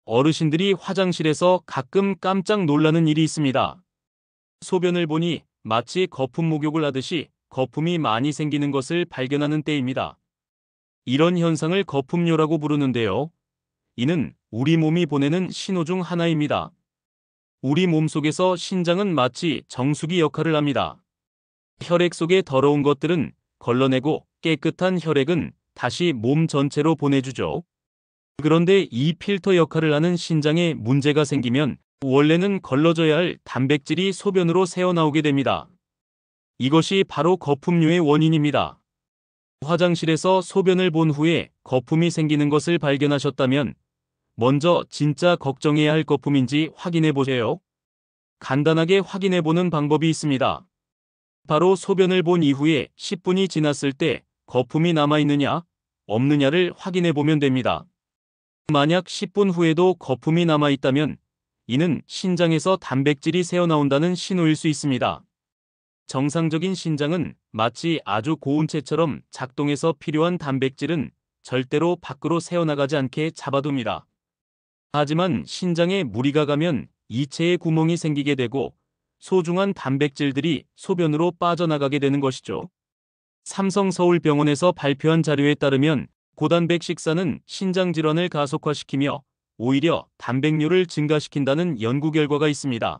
어르신들이 화장실에서 가끔 깜짝 놀라는 일이 있습니다. 소변을 보니 마치 거품 목욕을 하듯이 거품이 많이 생기는 것을 발견하는 때입니다. 이런 현상을 거품뇨라고 부르는데요. 이는 우리 몸이 보내는 신호 중 하나입니다. 우리 몸속에서 신장은 마치 정수기 역할을 합니다. 혈액 속의 더러운 것들은 걸러내고 깨끗한 혈액은 다시 몸 전체로 보내주죠. 그런데 이 필터 역할을 하는 신장에 문제가 생기면 원래는 걸러져야 할 단백질이 소변으로 새어나오게 됩니다. 이것이 바로 거품뇨의 원인입니다. 화장실에서 소변을 본 후에 거품이 생기는 것을 발견하셨다면 먼저 진짜 걱정해야 할 거품인지 확인해 보세요. 간단하게 확인해 보는 방법이 있습니다. 바로 소변을 본 이후에 10분이 지났을 때 거품이 남아있느냐, 없느냐를 확인해 보면 됩니다. 만약 10분 후에도 거품이 남아있다면 이는 신장에서 단백질이 새어나온다는 신호일 수 있습니다. 정상적인 신장은 마치 아주 고운체처럼 작동해서 필요한 단백질은 절대로 밖으로 새어나가지 않게 잡아둡니다. 하지만 신장에 무리가 가면 이체에 구멍이 생기게 되고 소중한 단백질들이 소변으로 빠져나가게 되는 것이죠. 삼성서울병원에서 발표한 자료에 따르면 고단백 식사는 신장 질환을 가속화시키며 오히려 단백뇨를 증가시킨다는 연구 결과가 있습니다.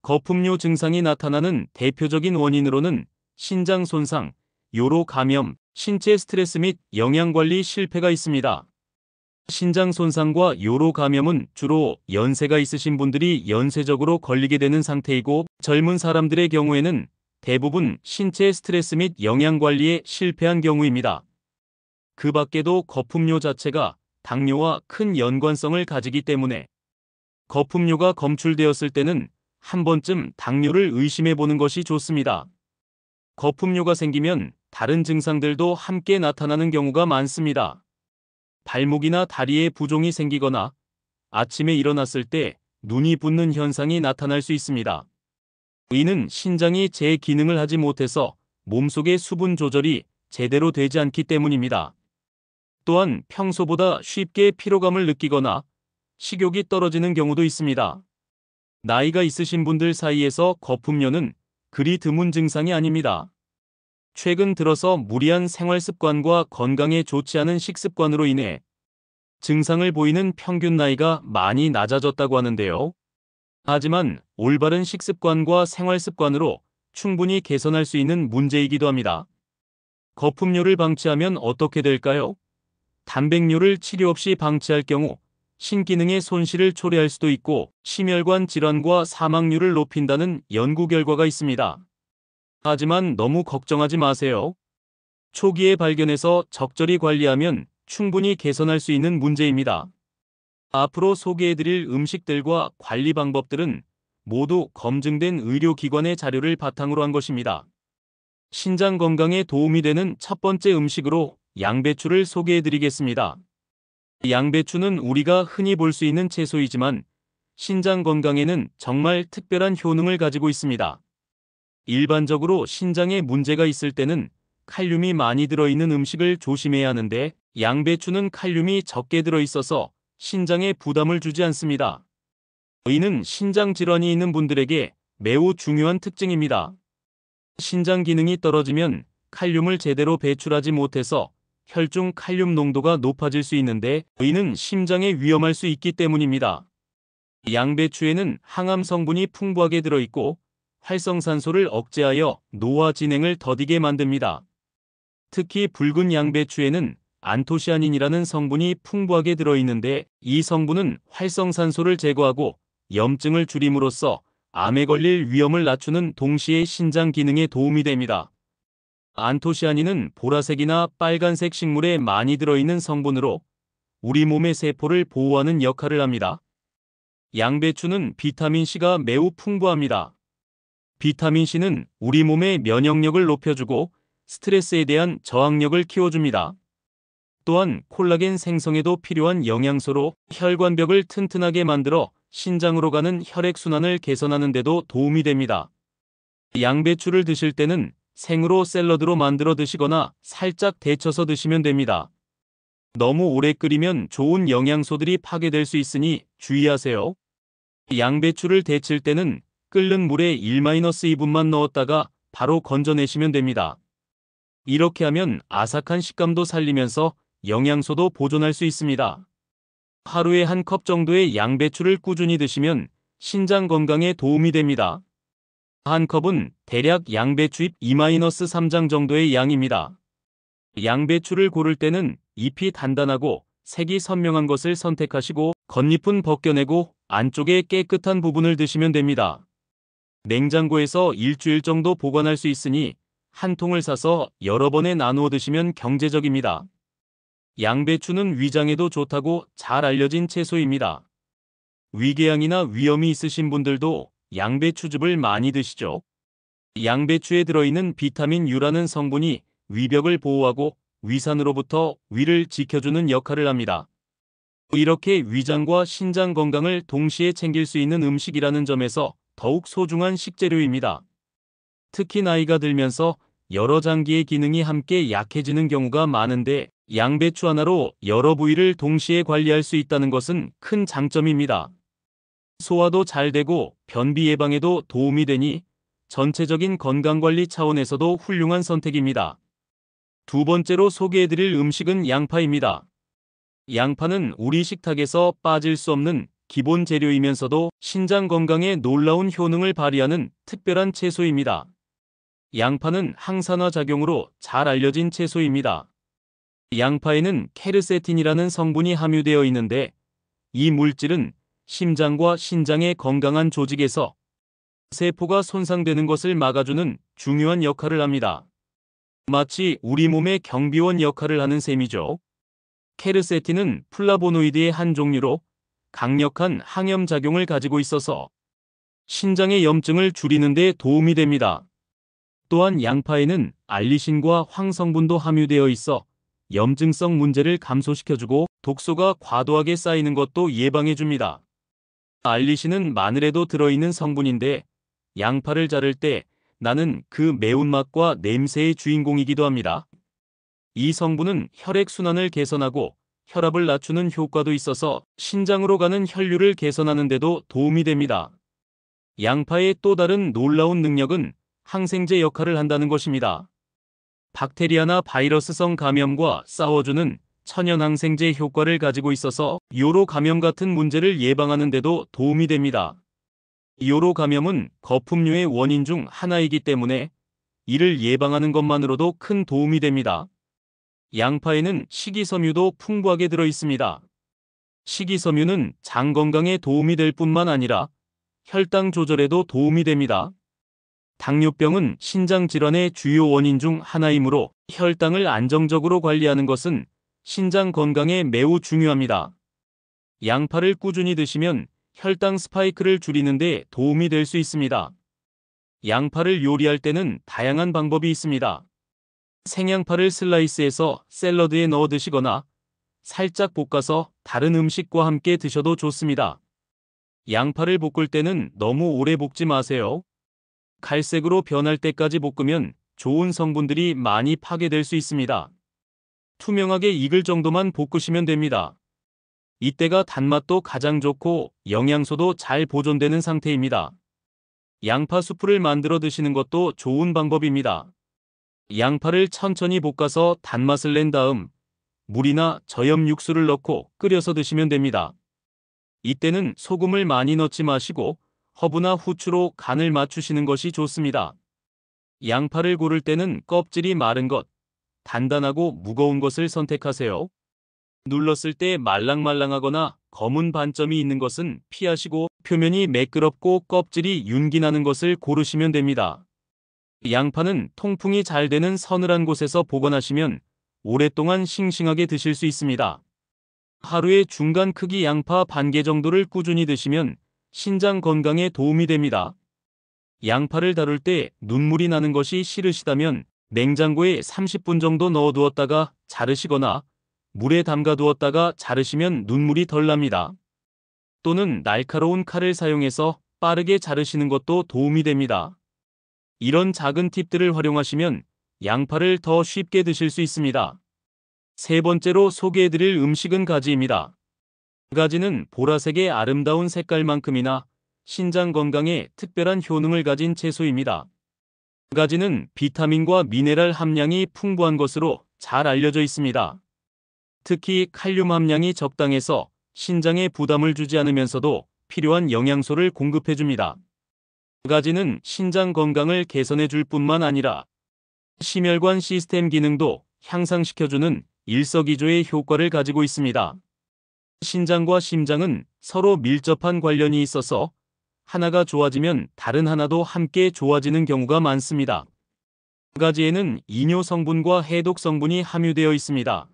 거품뇨 증상이 나타나는 대표적인 원인으로는 신장 손상, 요로 감염, 신체 스트레스 및 영양관리 실패가 있습니다. 신장 손상과 요로 감염은 주로 연세가 있으신 분들이 연쇄적으로 걸리게 되는 상태이고 젊은 사람들의 경우에는 대부분 신체 스트레스 및 영양관리에 실패한 경우입니다. 그 밖에도 거품뇨 자체가 당뇨와 큰 연관성을 가지기 때문에 거품뇨가 검출되었을 때는 한 번쯤 당뇨를 의심해 보는 것이 좋습니다. 거품뇨가 생기면 다른 증상들도 함께 나타나는 경우가 많습니다. 발목이나 다리에 부종이 생기거나 아침에 일어났을 때 눈이 붓는 현상이 나타날 수 있습니다. 이는 신장이 제 기능을 하지 못해서 몸속의 수분 조절이 제대로 되지 않기 때문입니다. 또한 평소보다 쉽게 피로감을 느끼거나 식욕이 떨어지는 경우도 있습니다. 나이가 있으신 분들 사이에서 거품뇨는 그리 드문 증상이 아닙니다. 최근 들어서 무리한 생활 습관과 건강에 좋지 않은 식습관으로 인해 증상을 보이는 평균 나이가 많이 낮아졌다고 하는데요. 하지만 올바른 식습관과 생활 습관으로 충분히 개선할 수 있는 문제이기도 합니다. 거품뇨를 방치하면 어떻게 될까요? 단백뇨를 치료 없이 방치할 경우 신기능의 손실을 초래할 수도 있고 심혈관 질환과 사망률을 높인다는 연구 결과가 있습니다. 하지만 너무 걱정하지 마세요. 초기에 발견해서 적절히 관리하면 충분히 개선할 수 있는 문제입니다. 앞으로 소개해드릴 음식들과 관리 방법들은 모두 검증된 의료기관의 자료를 바탕으로 한 것입니다. 신장 건강에 도움이 되는 첫 번째 음식으로 양배추를 소개해드리겠습니다. 양배추는 우리가 흔히 볼 수 있는 채소이지만 신장 건강에는 정말 특별한 효능을 가지고 있습니다. 일반적으로 신장에 문제가 있을 때는 칼륨이 많이 들어있는 음식을 조심해야 하는데 양배추는 칼륨이 적게 들어있어서 신장에 부담을 주지 않습니다. 이는 신장 질환이 있는 분들에게 매우 중요한 특징입니다. 신장 기능이 떨어지면 칼륨을 제대로 배출하지 못해서 혈중 칼륨 농도가 높아질 수 있는데 이는 심장에 위험할 수 있기 때문입니다. 양배추에는 항암 성분이 풍부하게 들어있고 활성산소를 억제하여 노화 진행을 더디게 만듭니다. 특히 붉은 양배추에는 안토시아닌이라는 성분이 풍부하게 들어있는데 이 성분은 활성산소를 제거하고 염증을 줄임으로써 암에 걸릴 위험을 낮추는 동시에 신장 기능에 도움이 됩니다. 안토시아닌은 보라색이나 빨간색 식물에 많이 들어있는 성분으로 우리 몸의 세포를 보호하는 역할을 합니다. 양배추는 비타민C가 매우 풍부합니다. 비타민C는 우리 몸의 면역력을 높여주고 스트레스에 대한 저항력을 키워줍니다. 또한 콜라겐 생성에도 필요한 영양소로 혈관벽을 튼튼하게 만들어 신장으로 가는 혈액순환을 개선하는 데도 도움이 됩니다. 양배추를 드실 때는 생으로 샐러드로 만들어 드시거나 살짝 데쳐서 드시면 됩니다. 너무 오래 끓이면 좋은 영양소들이 파괴될 수 있으니 주의하세요. 양배추를 데칠 때는 끓는 물에 1-2분만 넣었다가 바로 건져내시면 됩니다. 이렇게 하면 아삭한 식감도 살리면서 영양소도 보존할 수 있습니다. 하루에 한 컵 정도의 양배추를 꾸준히 드시면 신장 건강에 도움이 됩니다. 한 컵은 대략 양배추 잎 2-3장 정도의 양입니다. 양배추를 고를 때는 잎이 단단하고 색이 선명한 것을 선택하시고 겉잎은 벗겨내고 안쪽에 깨끗한 부분을 드시면 됩니다. 냉장고에서 일주일 정도 보관할 수 있으니 한 통을 사서 여러 번에 나누어 드시면 경제적입니다. 양배추는 위장에도 좋다고 잘 알려진 채소입니다. 위궤양이나 위염이 있으신 분들도 양배추즙을 많이 드시죠. 양배추에 들어있는 비타민 U라는 성분이 위벽을 보호하고 위산으로부터 위를 지켜주는 역할을 합니다. 이렇게 위장과 신장 건강을 동시에 챙길 수 있는 음식이라는 점에서 더욱 소중한 식재료입니다. 특히 나이가 들면서 여러 장기의 기능이 함께 약해지는 경우가 많은데 양배추 하나로 여러 부위를 동시에 관리할 수 있다는 것은 큰 장점입니다. 소화도 잘 되고 변비 예방에도 도움이 되니 전체적인 건강관리 차원에서도 훌륭한 선택입니다. 두 번째로 소개해드릴 음식은 양파입니다. 양파는 우리 식탁에서 빠질 수 없는 기본 재료이면서도 신장 건강에 놀라운 효능을 발휘하는 특별한 채소입니다. 양파는 항산화 작용으로 잘 알려진 채소입니다. 양파에는 케르세틴이라는 성분이 함유되어 있는데 이 물질은 심장과 신장의 건강한 조직에서 세포가 손상되는 것을 막아주는 중요한 역할을 합니다. 마치 우리 몸의 경비원 역할을 하는 셈이죠. 케르세틴은 플라보노이드의 한 종류로 강력한 항염작용을 가지고 있어서 신장의 염증을 줄이는 데 도움이 됩니다. 또한 양파에는 알리신과 황성분도 함유되어 있어 염증성 문제를 감소시켜주고 독소가 과도하게 쌓이는 것도 예방해줍니다. 알리신은 마늘에도 들어있는 성분인데 양파를 자를 때 나는 그 매운맛과 냄새의 주인공이기도 합니다. 이 성분은 혈액순환을 개선하고 혈압을 낮추는 효과도 있어서 신장으로 가는 혈류를 개선하는 데도 도움이 됩니다. 양파의 또 다른 놀라운 능력은 항생제 역할을 한다는 것입니다. 박테리아나 바이러스성 감염과 싸워주는 천연 항생제 효과를 가지고 있어서 요로 감염 같은 문제를 예방하는 데도 도움이 됩니다. 요로 감염은 거품류의 원인 중 하나이기 때문에 이를 예방하는 것만으로도 큰 도움이 됩니다. 양파에는 식이섬유도 풍부하게 들어 있습니다. 식이섬유는 장 건강에 도움이 될 뿐만 아니라 혈당 조절에도 도움이 됩니다. 당뇨병은 신장 질환의 주요 원인 중 하나이므로 혈당을 안정적으로 관리하는 것은 신장 건강에 매우 중요합니다. 양파를 꾸준히 드시면 혈당 스파이크를 줄이는 데 도움이 될 수 있습니다. 양파를 요리할 때는 다양한 방법이 있습니다. 생양파를 슬라이스해서 샐러드에 넣어 드시거나 살짝 볶아서 다른 음식과 함께 드셔도 좋습니다. 양파를 볶을 때는 너무 오래 볶지 마세요. 갈색으로 변할 때까지 볶으면 좋은 성분들이 많이 파괴될 수 있습니다. 투명하게 익을 정도만 볶으시면 됩니다. 이때가 단맛도 가장 좋고 영양소도 잘 보존되는 상태입니다. 양파 수프를 만들어 드시는 것도 좋은 방법입니다. 양파를 천천히 볶아서 단맛을 낸 다음 물이나 저염 육수를 넣고 끓여서 드시면 됩니다. 이때는 소금을 많이 넣지 마시고 허브나 후추로 간을 맞추시는 것이 좋습니다. 양파를 고를 때는 껍질이 마른 것, 단단하고 무거운 것을 선택하세요. 눌렀을 때 말랑말랑하거나 검은 반점이 있는 것은 피하시고 표면이 매끄럽고 껍질이 윤기나는 것을 고르시면 됩니다. 양파는 통풍이 잘 되는 서늘한 곳에서 보관하시면 오랫동안 싱싱하게 드실 수 있습니다. 하루에 중간 크기 양파 반 개 정도를 꾸준히 드시면 신장 건강에 도움이 됩니다. 양파를 다룰 때 눈물이 나는 것이 싫으시다면 냉장고에 30분 정도 넣어두었다가 자르시거나 물에 담가두었다가 자르시면 눈물이 덜 납니다. 또는 날카로운 칼을 사용해서 빠르게 자르시는 것도 도움이 됩니다. 이런 작은 팁들을 활용하시면 양파를 더 쉽게 드실 수 있습니다. 세 번째로 소개해드릴 음식은 가지입니다. 가지는 보라색의 아름다운 색깔만큼이나 신장 건강에 특별한 효능을 가진 채소입니다. 가지는 비타민과 미네랄 함량이 풍부한 것으로 잘 알려져 있습니다. 특히 칼륨 함량이 적당해서 신장에 부담을 주지 않으면서도 필요한 영양소를 공급해줍니다. 가지는 신장 건강을 개선해 줄 뿐만 아니라 심혈관 시스템 기능도 향상시켜주는 일석이조의 효과를 가지고 있습니다. 신장과 심장은 서로 밀접한 관련이 있어서 하나가 좋아지면 다른 하나도 함께 좋아지는 경우가 많습니다. 가지에는 이뇨 성분과 해독 성분이 함유되어 있습니다.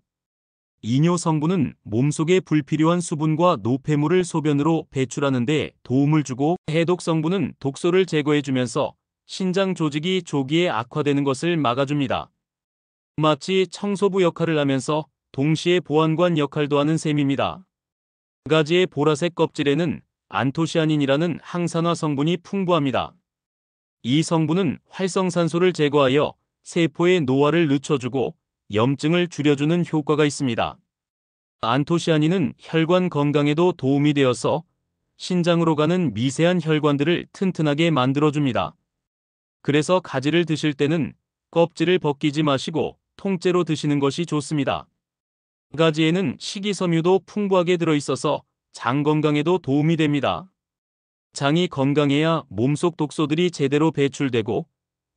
이뇨 성분은 몸속의 불필요한 수분과 노폐물을 소변으로 배출하는 데 도움을 주고, 해독 성분은 독소를 제거해주면서 신장 조직이 조기에 악화되는 것을 막아줍니다. 마치 청소부 역할을 하면서 동시에 보안관 역할도 하는 셈입니다. 가지의 보라색 껍질에는 안토시아닌이라는 항산화 성분이 풍부합니다. 이 성분은 활성산소를 제거하여 세포의 노화를 늦춰주고 염증을 줄여주는 효과가 있습니다. 안토시아닌은 혈관 건강에도 도움이 되어서 신장으로 가는 미세한 혈관들을 튼튼하게 만들어줍니다. 그래서 가지를 드실 때는 껍질을 벗기지 마시고 통째로 드시는 것이 좋습니다. 가지에는 식이섬유도 풍부하게 들어있어서 장 건강에도 도움이 됩니다. 장이 건강해야 몸속 독소들이 제대로 배출되고,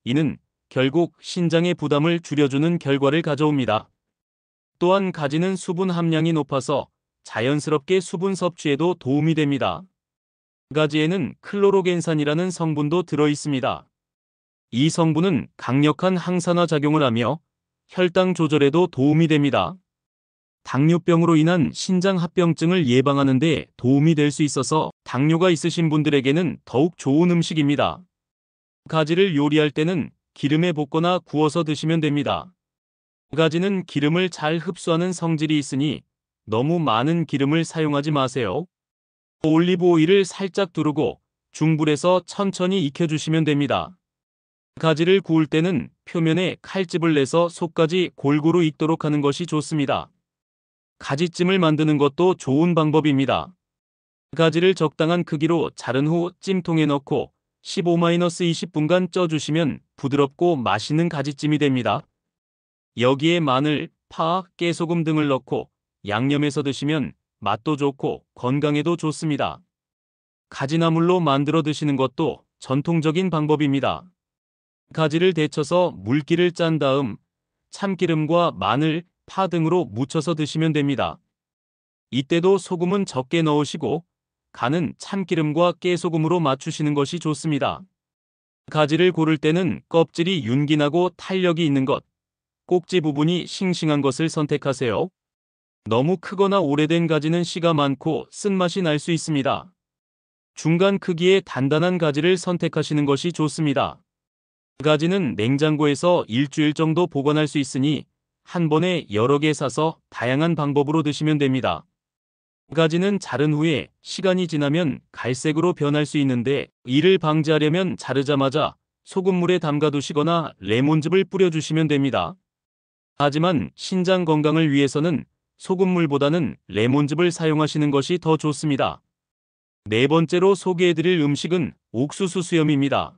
이는 결국 신장의 부담을 줄여주는 결과를 가져옵니다. 또한 가지는 수분 함량이 높아서 자연스럽게 수분 섭취에도 도움이 됩니다. 가지에는 클로로겐산이라는 성분도 들어있습니다. 이 성분은 강력한 항산화 작용을 하며 혈당 조절에도 도움이 됩니다. 당뇨병으로 인한 신장합병증을 예방하는 데 도움이 될 수 있어서 당뇨가 있으신 분들에게는 더욱 좋은 음식입니다. 가지를 요리할 때는 기름에 볶거나 구워서 드시면 됩니다. 가지는 기름을 잘 흡수하는 성질이 있으니 너무 많은 기름을 사용하지 마세요. 올리브 오일을 살짝 두르고 중불에서 천천히 익혀주시면 됩니다. 가지를 구울 때는 표면에 칼집을 내서 속까지 골고루 익도록 하는 것이 좋습니다. 가지찜을 만드는 것도 좋은 방법입니다. 가지를 적당한 크기로 자른 후 찜통에 넣고 15-20분간 쪄주시면 부드럽고 맛있는 가지찜이 됩니다. 여기에 마늘, 파, 깨소금 등을 넣고 양념해서 드시면 맛도 좋고 건강에도 좋습니다. 가지나물로 만들어 드시는 것도 전통적인 방법입니다. 가지를 데쳐서 물기를 짠 다음 참기름과 마늘, 파 등으로 무쳐서 드시면 됩니다. 이때도 소금은 적게 넣으시고 간은 참기름과 깨소금으로 맞추시는 것이 좋습니다. 가지를 고를 때는 껍질이 윤기나고 탄력이 있는 것, 꼭지 부분이 싱싱한 것을 선택하세요. 너무 크거나 오래된 가지는 씨가 많고 쓴맛이 날 수 있습니다. 중간 크기의 단단한 가지를 선택하시는 것이 좋습니다. 가지는 냉장고에서 일주일 정도 보관할 수 있으니 한 번에 여러 개 사서 다양한 방법으로 드시면 됩니다. 가지는 자른 후에 시간이 지나면 갈색으로 변할 수 있는데, 이를 방지하려면 자르자마자 소금물에 담가 두시거나 레몬즙을 뿌려주시면 됩니다. 하지만 신장 건강을 위해서는 소금물보다는 레몬즙을 사용하시는 것이 더 좋습니다. 네 번째로 소개해드릴 음식은 옥수수 수염입니다.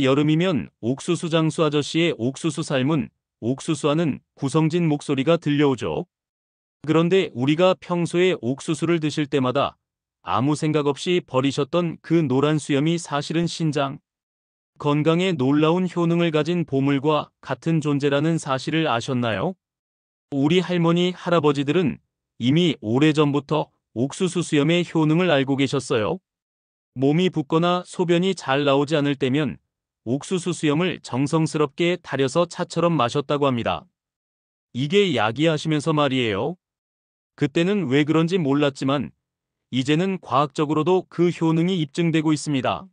여름이면 옥수수 장수 아저씨의 옥수수 삶은 옥수수하는 구성진 목소리가 들려오죠. 그런데 우리가 평소에 옥수수를 드실 때마다 아무 생각 없이 버리셨던 그 노란 수염이 사실은 신장 건강에 놀라운 효능을 가진 보물과 같은 존재라는 사실을 아셨나요? 우리 할머니, 할아버지들은 이미 오래전부터 옥수수 수염의 효능을 알고 계셨어요. 몸이 붓거나 소변이 잘 나오지 않을 때면 옥수수 수염을 정성스럽게 달여서 차처럼 마셨다고 합니다. 이게 약이야 하시면서 말이에요. 그때는 왜 그런지 몰랐지만 이제는 과학적으로도 그 효능이 입증되고 있습니다.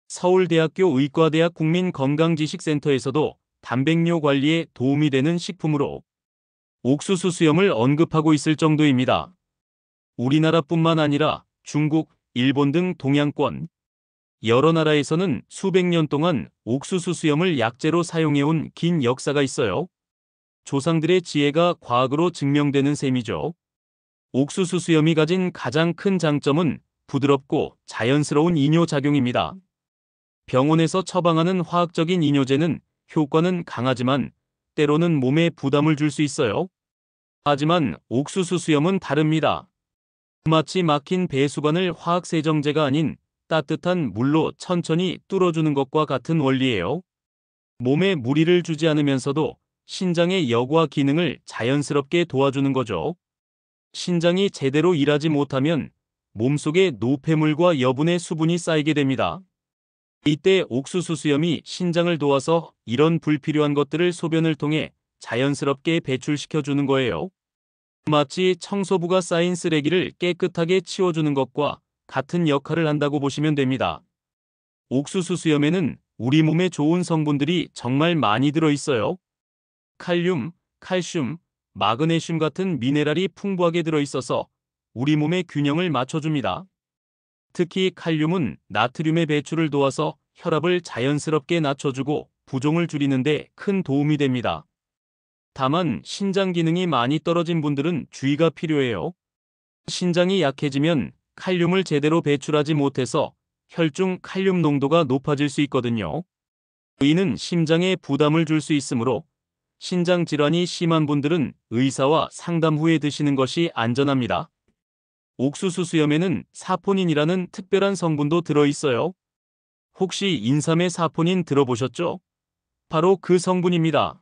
서울대학교 의과대학 국민건강지식센터에서도 단백뇨 관리에 도움이 되는 식품으로 옥수수 수염을 언급하고 있을 정도입니다. 우리나라뿐만 아니라 중국, 일본 등 동양권 여러 나라에서는 수백 년 동안 옥수수 수염을 약재로 사용해온 긴 역사가 있어요. 조상들의 지혜가 과학으로 증명되는 셈이죠. 옥수수 수염이 가진 가장 큰 장점은 부드럽고 자연스러운 이뇨작용입니다. 병원에서 처방하는 화학적인 이뇨제는 효과는 강하지만 때로는 몸에 부담을 줄 수 있어요. 하지만 옥수수 수염은 다릅니다. 마치 막힌 배수관을 화학세정제가 아닌 따뜻한 물로 천천히 뚫어주는 것과 같은 원리예요. 몸에 무리를 주지 않으면서도 신장의 여과 기능을 자연스럽게 도와주는 거죠. 신장이 제대로 일하지 못하면 몸속에 노폐물과 여분의 수분이 쌓이게 됩니다. 이때 옥수수 수염이 신장을 도와서 이런 불필요한 것들을 소변을 통해 자연스럽게 배출시켜 주는 거예요. 마치 청소부가 쌓인 쓰레기를 깨끗하게 치워주는 것과 같은 역할을 한다고 보시면 됩니다. 옥수수 수염에는 우리 몸에 좋은 성분들이 정말 많이 들어있어요. 칼륨, 칼슘, 마그네슘 같은 미네랄이 풍부하게 들어있어서 우리 몸의 균형을 맞춰줍니다. 특히 칼륨은 나트륨의 배출을 도와서 혈압을 자연스럽게 낮춰주고 부종을 줄이는 데 큰 도움이 됩니다. 다만 신장 기능이 많이 떨어진 분들은 주의가 필요해요. 신장이 약해지면 칼륨을 제대로 배출하지 못해서 혈중 칼륨 농도가 높아질 수 있거든요. 이는 심장에 부담을 줄 수 있으므로 신장 질환이 심한 분들은 의사와 상담 후에 드시는 것이 안전합니다. 옥수수 수염에는 사포닌이라는 특별한 성분도 들어있어요. 혹시 인삼의 사포닌 들어보셨죠? 바로 그 성분입니다.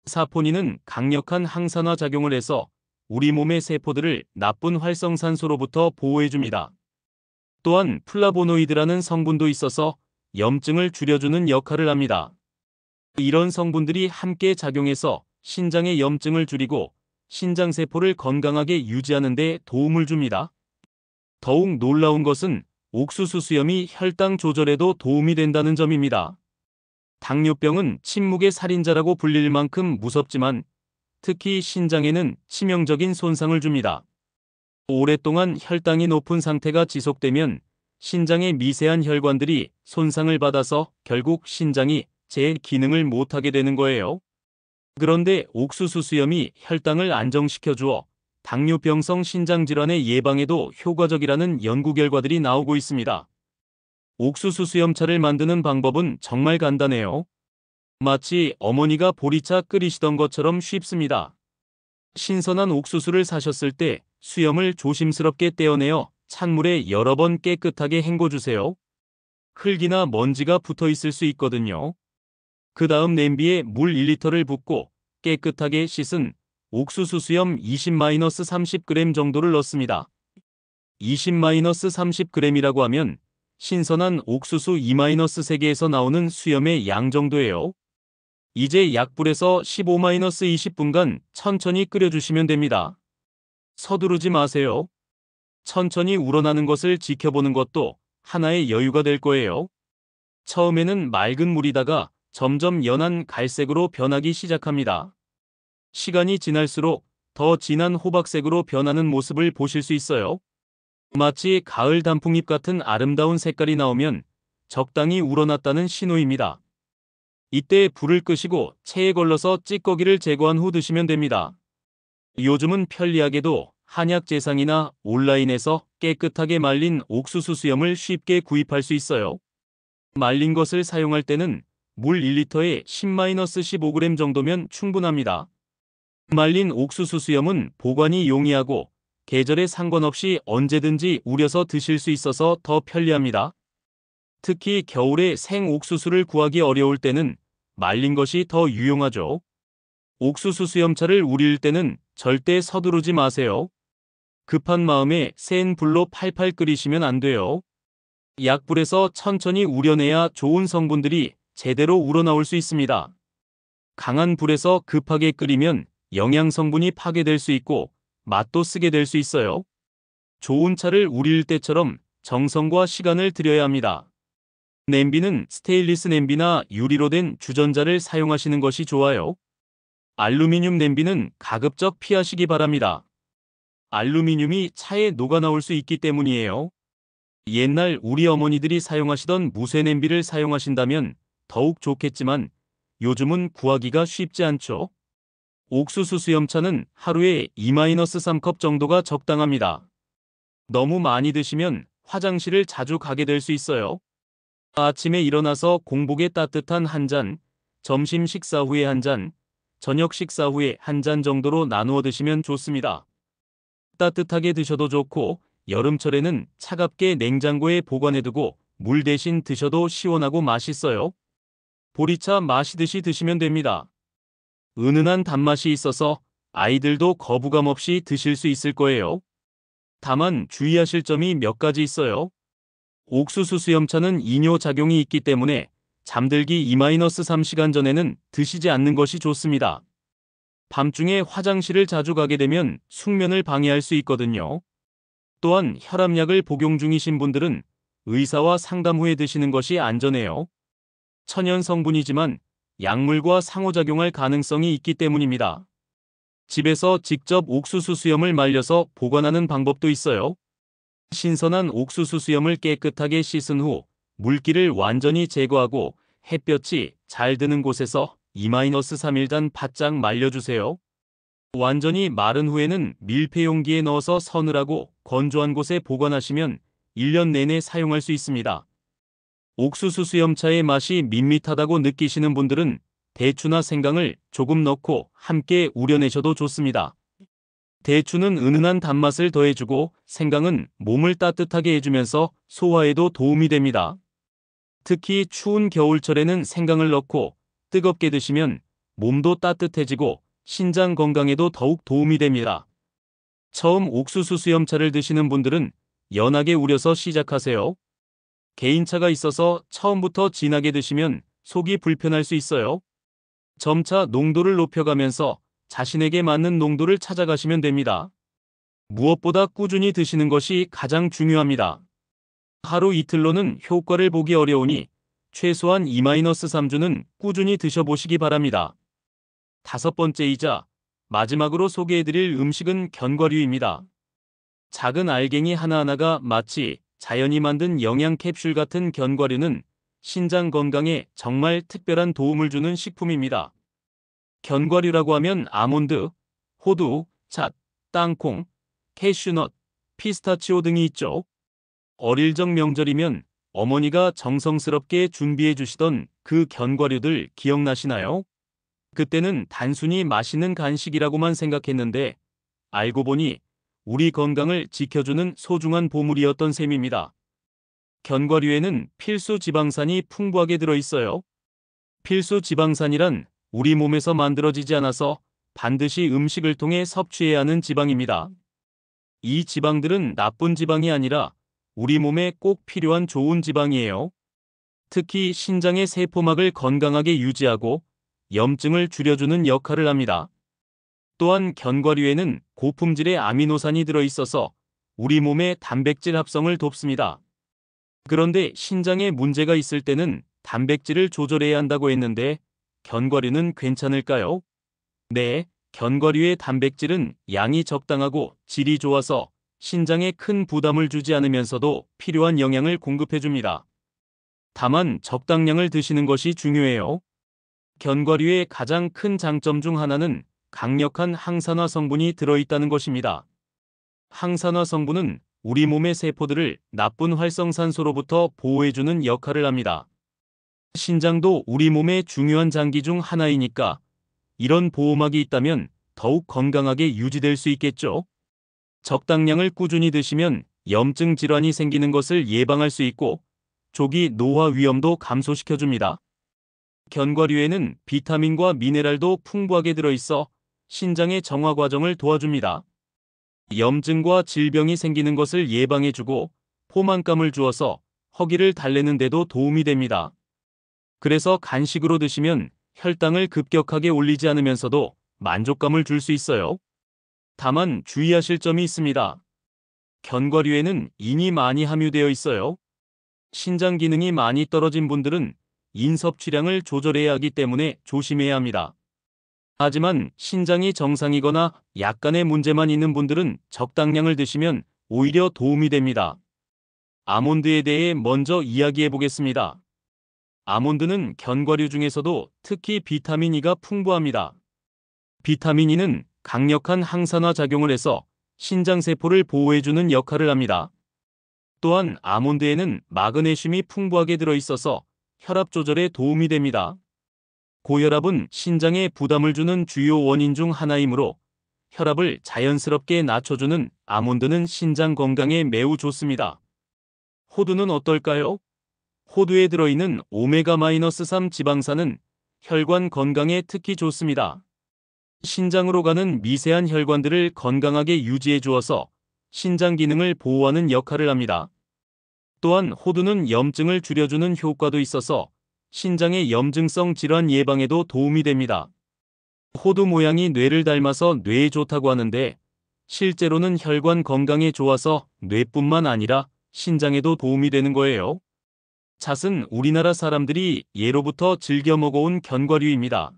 사포닌은 강력한 항산화 작용을 해서 우리 몸의 세포들을 나쁜 활성산소로부터 보호해줍니다. 또한 플라보노이드라는 성분도 있어서 염증을 줄여주는 역할을 합니다. 이런 성분들이 함께 작용해서 신장의 염증을 줄이고 신장세포를 건강하게 유지하는 데 도움을 줍니다. 더욱 놀라운 것은 옥수수 수염이 혈당 조절에도 도움이 된다는 점입니다. 당뇨병은 침묵의 살인자라고 불릴 만큼 무섭지만 특히 신장에는 치명적인 손상을 줍니다. 오랫동안 혈당이 높은 상태가 지속되면 신장의 미세한 혈관들이 손상을 받아서 결국 신장이 제 기능을 못하게 되는 거예요. 그런데 옥수수 수염이 혈당을 안정시켜 주어 당뇨병성 신장질환의 예방에도 효과적이라는 연구 결과들이 나오고 있습니다. 옥수수 수염차를 만드는 방법은 정말 간단해요. 마치 어머니가 보리차 끓이시던 것처럼 쉽습니다. 신선한 옥수수를 사셨을 때 수염을 조심스럽게 떼어내어 찬물에 여러 번 깨끗하게 헹궈주세요. 흙이나 먼지가 붙어 있을 수 있거든요. 그 다음 냄비에 물 1리터를 붓고 깨끗하게 씻은 옥수수 수염 20-30g 정도를 넣습니다. 20-30g이라고 하면 신선한 옥수수 2-3개에서 나오는 수염의 양 정도예요. 이제 약불에서 15-20분간 천천히 끓여주시면 됩니다. 서두르지 마세요. 천천히 우러나는 것을 지켜보는 것도 하나의 여유가 될 거예요. 처음에는 맑은 물이다가 점점 연한 갈색으로 변하기 시작합니다. 시간이 지날수록 더 진한 호박색으로 변하는 모습을 보실 수 있어요. 마치 가을 단풍잎 같은 아름다운 색깔이 나오면 적당히 우러났다는 신호입니다. 이때 불을 끄시고 체에 걸러서 찌꺼기를 제거한 후 드시면 됩니다. 요즘은 편리하게도 한약 제상이나 온라인에서 깨끗하게 말린 옥수수 수염을 쉽게 구입할 수 있어요. 말린 것을 사용할 때는 물 1리터에 10-15g 정도면 충분합니다. 말린 옥수수 수염은 보관이 용이하고 계절에 상관없이 언제든지 우려서 드실 수 있어서 더 편리합니다. 특히 겨울에 생 옥수수를 구하기 어려울 때는 말린 것이 더 유용하죠. 옥수수 수염차를 우릴 때는 절대 서두르지 마세요. 급한 마음에 센 불로 팔팔 끓이시면 안 돼요. 약불에서 천천히 우려내야 좋은 성분들이 제대로 우러나올 수 있습니다. 강한 불에서 급하게 끓이면 영양 성분이 파괴될 수 있고 맛도 쓰게 될 수 있어요. 좋은 차를 우릴 때처럼 정성과 시간을 들여야 합니다. 냄비는 스테인리스 냄비나 유리로 된 주전자를 사용하시는 것이 좋아요. 알루미늄 냄비는 가급적 피하시기 바랍니다. 알루미늄이 차에 녹아나올 수 있기 때문이에요. 옛날 우리 어머니들이 사용하시던 무쇠 냄비를 사용하신다면 더욱 좋겠지만 요즘은 구하기가 쉽지 않죠. 옥수수 수염차는 하루에 2-3컵 정도가 적당합니다. 너무 많이 드시면 화장실을 자주 가게 될 수 있어요. 아침에 일어나서 공복에 따뜻한 한 잔, 점심 식사 후에 한 잔, 저녁 식사 후에 한 잔 정도로 나누어 드시면 좋습니다. 따뜻하게 드셔도 좋고 여름철에는 차갑게 냉장고에 보관해두고 물 대신 드셔도 시원하고 맛있어요. 보리차 마시듯이 드시면 됩니다. 은은한 단맛이 있어서 아이들도 거부감 없이 드실 수 있을 거예요. 다만 주의하실 점이 몇 가지 있어요. 옥수수 수염차는 이뇨작용이 있기 때문에 잠들기 2-3시간 전에는 드시지 않는 것이 좋습니다. 밤중에 화장실을 자주 가게 되면 숙면을 방해할 수 있거든요. 또한 혈압약을 복용 중이신 분들은 의사와 상담 후에 드시는 것이 안전해요. 천연 성분이지만 약물과 상호작용할 가능성이 있기 때문입니다. 집에서 직접 옥수수 수염을 말려서 보관하는 방법도 있어요. 신선한 옥수수 수염을 깨끗하게 씻은 후 물기를 완전히 제거하고 햇볕이 잘 드는 곳에서 2-3일 바짝 말려주세요. 완전히 마른 후에는 밀폐용기에 넣어서 서늘하고 건조한 곳에 보관하시면 1년 내내 사용할 수 있습니다. 옥수수 수염차의 맛이 밋밋하다고 느끼시는 분들은 대추나 생강을 조금 넣고 함께 우려내셔도 좋습니다. 대추는 은은한 단맛을 더해주고 생강은 몸을 따뜻하게 해주면서 소화에도 도움이 됩니다. 특히 추운 겨울철에는 생강을 넣고 뜨겁게 드시면 몸도 따뜻해지고 신장 건강에도 더욱 도움이 됩니다. 처음 옥수수 수염차를 드시는 분들은 연하게 우려서 시작하세요. 개인차가 있어서 처음부터 진하게 드시면 속이 불편할 수 있어요. 점차 농도를 높여가면서 자신에게 맞는 농도를 찾아가시면 됩니다. 무엇보다 꾸준히 드시는 것이 가장 중요합니다. 하루 이틀로는 효과를 보기 어려우니 최소한 2-3주는 꾸준히 드셔보시기 바랍니다. 다섯 번째이자 마지막으로 소개해드릴 음식은 견과류입니다. 작은 알갱이 하나하나가 마치 자연이 만든 영양 캡슐 같은 견과류는 신장 건강에 정말 특별한 도움을 주는 식품입니다. 견과류라고 하면 아몬드, 호두, 잣, 땅콩, 캐슈넛, 피스타치오 등이 있죠. 어릴 적 명절이면 어머니가 정성스럽게 준비해 주시던 그 견과류들 기억나시나요? 그때는 단순히 맛있는 간식이라고만 생각했는데 알고 보니 우리 건강을 지켜주는 소중한 보물이었던 셈입니다. 견과류에는 필수 지방산이 풍부하게 들어있어요. 필수 지방산이란 우리 몸에서 만들어지지 않아서 반드시 음식을 통해 섭취해야 하는 지방입니다. 이 지방들은 나쁜 지방이 아니라 우리 몸에 꼭 필요한 좋은 지방이에요. 특히 신장의 세포막을 건강하게 유지하고 염증을 줄여주는 역할을 합니다. 또한 견과류에는 고품질의 아미노산이 들어있어서 우리 몸의 단백질 합성을 돕습니다. 그런데 신장에 문제가 있을 때는 단백질을 조절해야 한다고 했는데 견과류는 괜찮을까요? 네, 견과류의 단백질은 양이 적당하고 질이 좋아서 신장에 큰 부담을 주지 않으면서도 필요한 영양을 공급해줍니다. 다만 적당량을 드시는 것이 중요해요. 견과류의 가장 큰 장점 중 하나는 강력한 항산화 성분이 들어있다는 것입니다. 항산화 성분은 우리 몸의 세포들을 나쁜 활성산소로부터 보호해주는 역할을 합니다. 신장도 우리 몸의 중요한 장기 중 하나이니까 이런 보호막이 있다면 더욱 건강하게 유지될 수 있겠죠. 적당량을 꾸준히 드시면 염증 질환이 생기는 것을 예방할 수 있고 조기 노화 위험도 감소시켜줍니다. 견과류에는 비타민과 미네랄도 풍부하게 들어있어 신장의 정화 과정을 도와줍니다. 염증과 질병이 생기는 것을 예방해주고 포만감을 주어서 허기를 달래는 데도 도움이 됩니다. 그래서 간식으로 드시면 혈당을 급격하게 올리지 않으면서도 만족감을 줄 수 있어요. 다만 주의하실 점이 있습니다. 견과류에는 인이 많이 함유되어 있어요. 신장 기능이 많이 떨어진 분들은 인 섭취량을 조절해야 하기 때문에 조심해야 합니다. 하지만 신장이 정상이거나 약간의 문제만 있는 분들은 적당량을 드시면 오히려 도움이 됩니다. 아몬드에 대해 먼저 이야기해 보겠습니다. 아몬드는 견과류 중에서도 특히 비타민 E가 풍부합니다. 비타민 E는 강력한 항산화 작용을 해서 신장세포를 보호해주는 역할을 합니다. 또한 아몬드에는 마그네슘이 풍부하게 들어있어서 혈압 조절에 도움이 됩니다. 고혈압은 신장에 부담을 주는 주요 원인 중 하나이므로 혈압을 자연스럽게 낮춰주는 아몬드는 신장 건강에 매우 좋습니다. 호두는 어떨까요? 호두에 들어있는 오메가-3 지방산은 혈관 건강에 특히 좋습니다. 신장으로 가는 미세한 혈관들을 건강하게 유지해 주어서 신장 기능을 보호하는 역할을 합니다. 또한 호두는 염증을 줄여주는 효과도 있어서 신장의 염증성 질환 예방에도 도움이 됩니다. 호두 모양이 뇌를 닮아서 뇌에 좋다고 하는데 실제로는 혈관 건강에 좋아서 뇌뿐만 아니라 신장에도 도움이 되는 거예요. 잣은 우리나라 사람들이 예로부터 즐겨 먹어온 견과류입니다.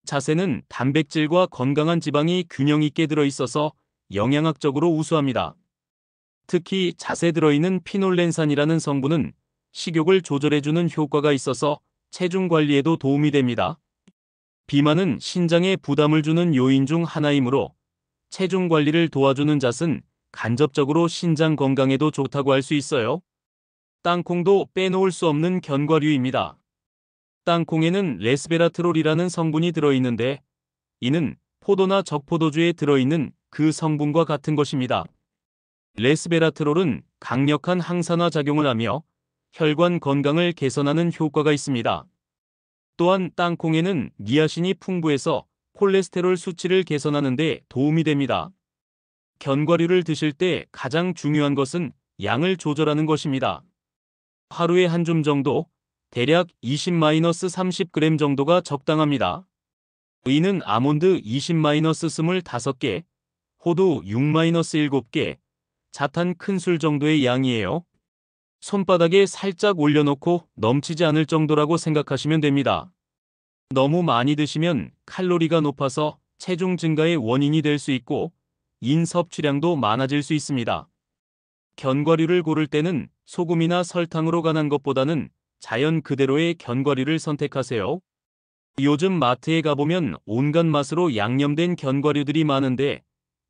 잣에는 단백질과 건강한 지방이 균형 있게 들어있어서 영양학적으로 우수합니다. 특히 잣에 들어있는 피놀렌산이라는 성분은 식욕을 조절해주는 효과가 있어서 체중 관리에도 도움이 됩니다. 비만은 신장에 부담을 주는 요인 중 하나이므로 체중 관리를 도와주는 잣은 간접적으로 신장 건강에도 좋다고 할 수 있어요. 땅콩도 빼놓을 수 없는 견과류입니다. 땅콩에는 레스베라트롤이라는 성분이 들어있는데 이는 포도나 적포도주에 들어있는 그 성분과 같은 것입니다. 레스베라트롤은 강력한 항산화 작용을 하며 혈관 건강을 개선하는 효과가 있습니다. 또한 땅콩에는 니아신이 풍부해서 콜레스테롤 수치를 개선하는 데 도움이 됩니다. 견과류를 드실 때 가장 중요한 것은 양을 조절하는 것입니다. 하루에 한 줌 정도, 대략 20-30g 정도가 적당합니다. 이는 아몬드 20-25개, 호두 6-7개, 잣 한 큰술 정도의 양이에요. 손바닥에 살짝 올려놓고 넘치지 않을 정도라고 생각하시면 됩니다. 너무 많이 드시면 칼로리가 높아서 체중 증가의 원인이 될 수 있고 인 섭취량도 많아질 수 있습니다. 견과류를 고를 때는 소금이나 설탕으로 간한 것보다는 자연 그대로의 견과류를 선택하세요. 요즘 마트에 가보면 온갖 맛으로 양념된 견과류들이 많은데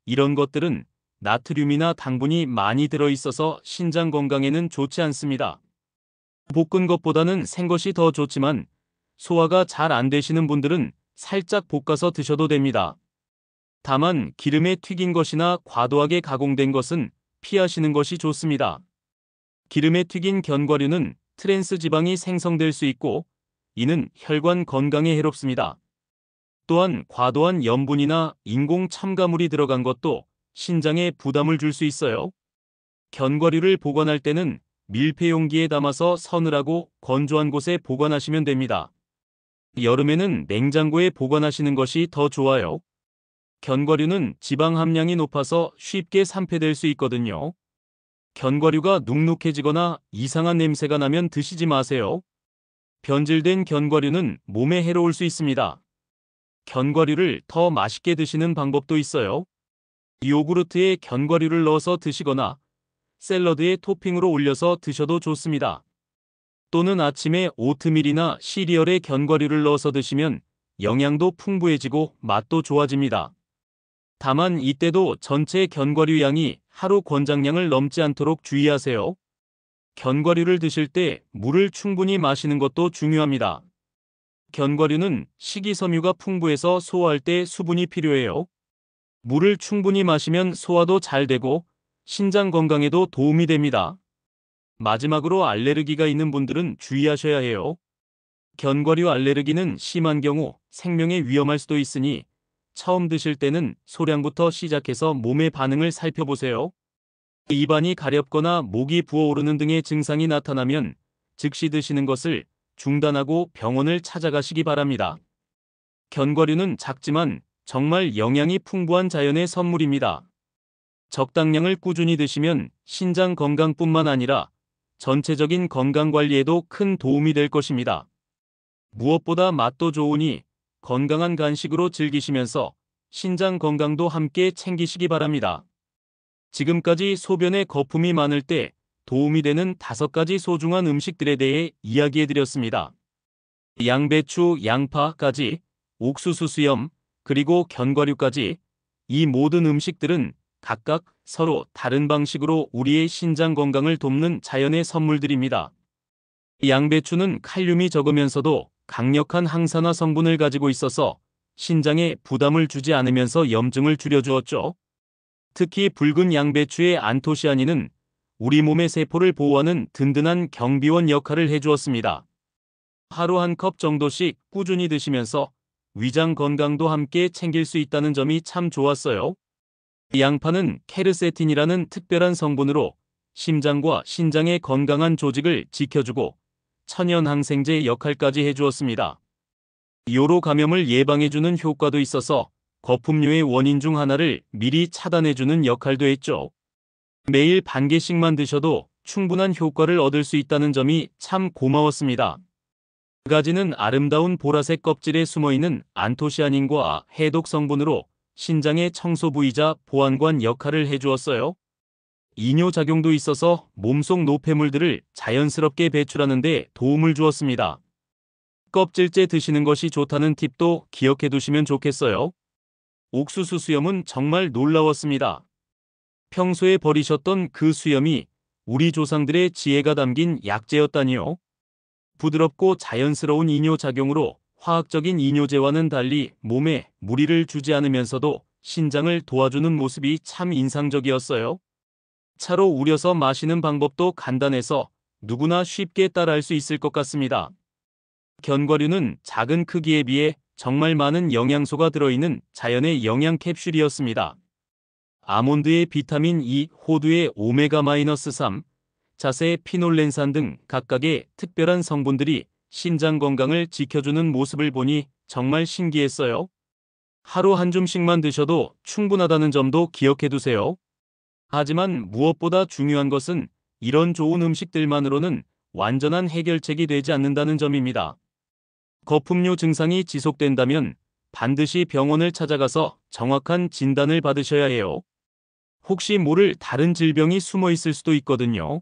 이런 것들은 나트륨이나 당분이 많이 들어있어서 신장 건강에는 좋지 않습니다. 볶은 것보다는 생것이 더 좋지만 소화가 잘 안 되시는 분들은 살짝 볶아서 드셔도 됩니다. 다만 기름에 튀긴 것이나 과도하게 가공된 것은 피하시는 것이 좋습니다. 기름에 튀긴 견과류는 트랜스 지방이 생성될 수 있고 이는 혈관 건강에 해롭습니다. 또한 과도한 염분이나 인공 첨가물이 들어간 것도 신장에 부담을 줄 수 있어요. 견과류를 보관할 때는 밀폐 용기에 담아서 서늘하고 건조한 곳에 보관하시면 됩니다. 여름에는 냉장고에 보관하시는 것이 더 좋아요. 견과류는 지방 함량이 높아서 쉽게 산패될 수 있거든요. 견과류가 눅눅해지거나 이상한 냄새가 나면 드시지 마세요. 변질된 견과류는 몸에 해로울 수 있습니다. 견과류를 더 맛있게 드시는 방법도 있어요. 요구르트에 견과류를 넣어서 드시거나 샐러드에 토핑으로 올려서 드셔도 좋습니다. 또는 아침에 오트밀이나 시리얼에 견과류를 넣어서 드시면 영양도 풍부해지고 맛도 좋아집니다. 다만 이때도 전체 견과류 양이 하루 권장량을 넘지 않도록 주의하세요. 견과류를 드실 때 물을 충분히 마시는 것도 중요합니다. 견과류는 식이섬유가 풍부해서 소화할 때 수분이 필요해요. 물을 충분히 마시면 소화도 잘 되고 신장 건강에도 도움이 됩니다. 마지막으로 알레르기가 있는 분들은 주의하셔야 해요. 견과류 알레르기는 심한 경우 생명에 위험할 수도 있으니 처음 드실 때는 소량부터 시작해서 몸의 반응을 살펴보세요. 입안이 가렵거나 목이 부어오르는 등의 증상이 나타나면 즉시 드시는 것을 중단하고 병원을 찾아가시기 바랍니다. 견과류는 작지만 정말 영양이 풍부한 자연의 선물입니다. 적당량을 꾸준히 드시면 신장 건강뿐만 아니라 전체적인 건강 관리에도 큰 도움이 될 것입니다. 무엇보다 맛도 좋으니 건강한 간식으로 즐기시면서 신장 건강도 함께 챙기시기 바랍니다. 지금까지 소변에 거품이 많을 때 도움이 되는 5가지 소중한 음식들에 대해 이야기해드렸습니다. 양배추, 양파까지, 옥수수 수염, 그리고 견과류까지 이 모든 음식들은 각각 서로 다른 방식으로 우리의 신장 건강을 돕는 자연의 선물들입니다. 양배추는 칼륨이 적으면서도 강력한 항산화 성분을 가지고 있어서 신장에 부담을 주지 않으면서 염증을 줄여주었죠. 특히 붉은 양배추의 안토시아닌은 우리 몸의 세포를 보호하는 든든한 경비원 역할을 해주었습니다. 하루 한 컵 정도씩 꾸준히 드시면서 위장 건강도 함께 챙길 수 있다는 점이 참 좋았어요. 양파는 케르세틴이라는 특별한 성분으로 심장과 신장의 건강한 조직을 지켜주고 천연 항생제 역할까지 해주었습니다. 요로 감염을 예방해주는 효과도 있어서 거품류의 원인 중 하나를 미리 차단해주는 역할도 했죠. 매일 반 개씩만 드셔도 충분한 효과를 얻을 수 있다는 점이 참 고마웠습니다. 두 가지는 아름다운 보라색 껍질에 숨어있는 안토시아닌과 해독 성분으로 신장의 청소 부위이자 보안관 역할을 해주었어요. 이뇨작용도 있어서 몸속 노폐물들을 자연스럽게 배출하는 데 도움을 주었습니다. 껍질째 드시는 것이 좋다는 팁도 기억해 두시면 좋겠어요. 옥수수 수염은 정말 놀라웠습니다. 평소에 버리셨던 그 수염이 우리 조상들의 지혜가 담긴 약재였다니요. 부드럽고 자연스러운 이뇨작용으로 화학적인 이뇨제와는 달리 몸에 무리를 주지 않으면서도 신장을 도와주는 모습이 참 인상적이었어요. 차로 우려서 마시는 방법도 간단해서 누구나 쉽게 따라할 수 있을 것 같습니다. 견과류는 작은 크기에 비해 정말 많은 영양소가 들어있는 자연의 영양 캡슐이었습니다. 아몬드의 비타민 E, 호두의 오메가-3, 자세의 피놀렌산 등 각각의 특별한 성분들이 신장 건강을 지켜주는 모습을 보니 정말 신기했어요. 하루 한 줌씩만 드셔도 충분하다는 점도 기억해 두세요. 하지만 무엇보다 중요한 것은 이런 좋은 음식들만으로는 완전한 해결책이 되지 않는다는 점입니다. 거품류 증상이 지속된다면 반드시 병원을 찾아가서 정확한 진단을 받으셔야 해요. 혹시 모를 다른 질병이 숨어 있을 수도 있거든요.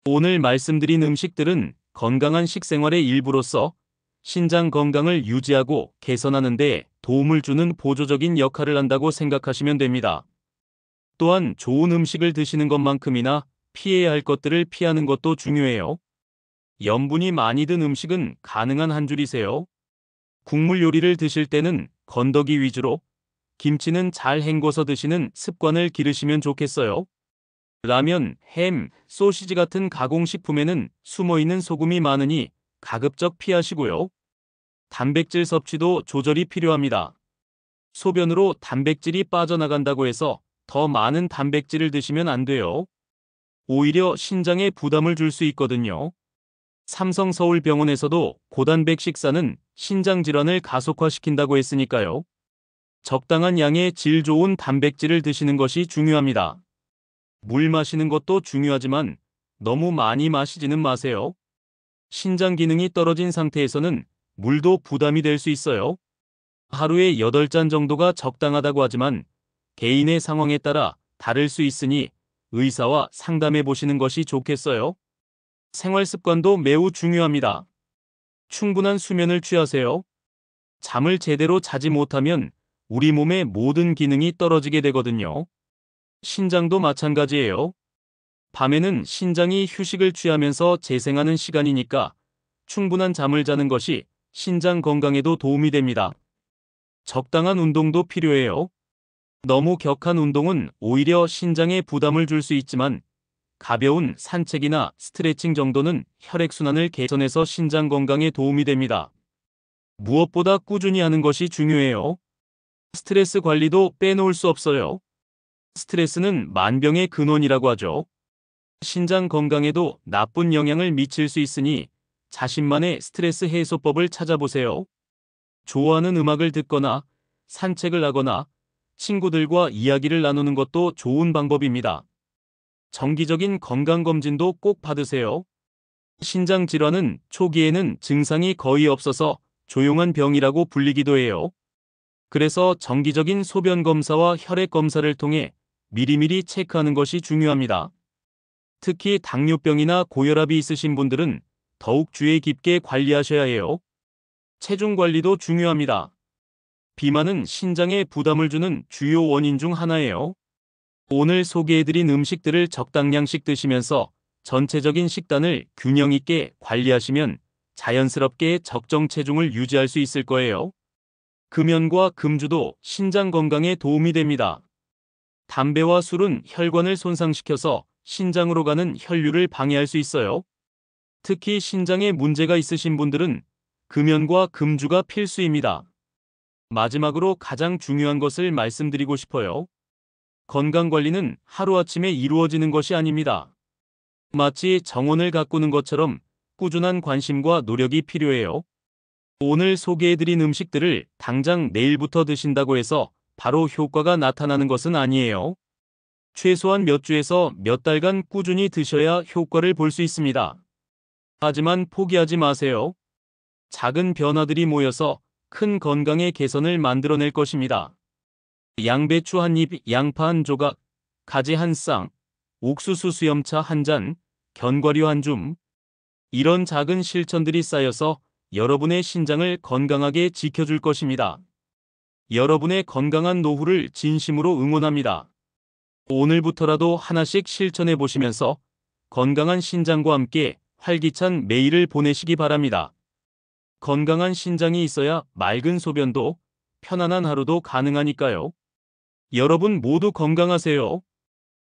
오늘 말씀드린 음식들은 건강한 식생활의 일부로서 신장 건강을 유지하고 개선하는 데 도움을 주는 보조적인 역할을 한다고 생각하시면 됩니다. 또한 좋은 음식을 드시는 것만큼이나 피해야 할 것들을 피하는 것도 중요해요. 염분이 많이 든 음식은 가능한 한 줄이세요. 국물 요리를 드실 때는 건더기 위주로, 김치는 잘 헹궈서 드시는 습관을 기르시면 좋겠어요. 라면, 햄, 소시지 같은 가공식품에는 숨어있는 소금이 많으니 가급적 피하시고요. 단백질 섭취도 조절이 필요합니다. 소변으로 단백질이 빠져나간다고 해서 더 많은 단백질을 드시면 안 돼요. 오히려 신장에 부담을 줄 수 있거든요. 삼성서울병원에서도 고단백 식사는 신장 질환을 가속화시킨다고 했으니까요. 적당한 양의 질 좋은 단백질을 드시는 것이 중요합니다. 물 마시는 것도 중요하지만 너무 많이 마시지는 마세요. 신장 기능이 떨어진 상태에서는 물도 부담이 될 수 있어요. 하루에 8잔 정도가 적당하다고 하지만 개인의 상황에 따라 다를 수 있으니 의사와 상담해 보시는 것이 좋겠어요. 생활 습관도 매우 중요합니다. 충분한 수면을 취하세요. 잠을 제대로 자지 못하면 우리 몸의 모든 기능이 떨어지게 되거든요. 신장도 마찬가지예요. 밤에는 신장이 휴식을 취하면서 재생하는 시간이니까 충분한 잠을 자는 것이 신장 건강에도 도움이 됩니다. 적당한 운동도 필요해요. 너무 격한 운동은 오히려 신장에 부담을 줄 수 있지만 가벼운 산책이나 스트레칭 정도는 혈액순환을 개선해서 신장 건강에 도움이 됩니다. 무엇보다 꾸준히 하는 것이 중요해요. 스트레스 관리도 빼놓을 수 없어요. 스트레스는 만병의 근원이라고 하죠. 신장 건강에도 나쁜 영향을 미칠 수 있으니 자신만의 스트레스 해소법을 찾아보세요. 좋아하는 음악을 듣거나 산책을 하거나 친구들과 이야기를 나누는 것도 좋은 방법입니다. 정기적인 건강검진도 꼭 받으세요. 신장 질환은 초기에는 증상이 거의 없어서 조용한 병이라고 불리기도 해요. 그래서 정기적인 소변 검사와 혈액 검사를 통해 미리미리 체크하는 것이 중요합니다. 특히 당뇨병이나 고혈압이 있으신 분들은 더욱 주의 깊게 관리하셔야 해요. 체중 관리도 중요합니다. 비만은 신장에 부담을 주는 주요 원인 중 하나예요. 오늘 소개해드린 음식들을 적당량씩 드시면서 전체적인 식단을 균형 있게 관리하시면 자연스럽게 적정 체중을 유지할 수 있을 거예요. 금연과 금주도 신장 건강에 도움이 됩니다. 담배와 술은 혈관을 손상시켜서 신장으로 가는 혈류를 방해할 수 있어요. 특히 신장에 문제가 있으신 분들은 금연과 금주가 필수입니다. 마지막으로 가장 중요한 것을 말씀드리고 싶어요. 건강관리는 하루아침에 이루어지는 것이 아닙니다. 마치 정원을 가꾸는 것처럼 꾸준한 관심과 노력이 필요해요. 오늘 소개해드린 음식들을 당장 내일부터 드신다고 해서 바로 효과가 나타나는 것은 아니에요. 최소한 몇 주에서 몇 달간 꾸준히 드셔야 효과를 볼 수 있습니다. 하지만 포기하지 마세요. 작은 변화들이 모여서 큰 건강의 개선을 만들어낼 것입니다. 양배추 한 입, 양파 한 조각, 가지 한 쌍, 옥수수 수염차 한 잔, 견과류 한 줌. 이런 작은 실천들이 쌓여서 여러분의 신장을 건강하게 지켜줄 것입니다. 여러분의 건강한 노후를 진심으로 응원합니다. 오늘부터라도 하나씩 실천해 보시면서 건강한 신장과 함께 활기찬 매일을 보내시기 바랍니다. 건강한 신장이 있어야 맑은 소변도 편안한 하루도 가능하니까요. 여러분 모두 건강하세요.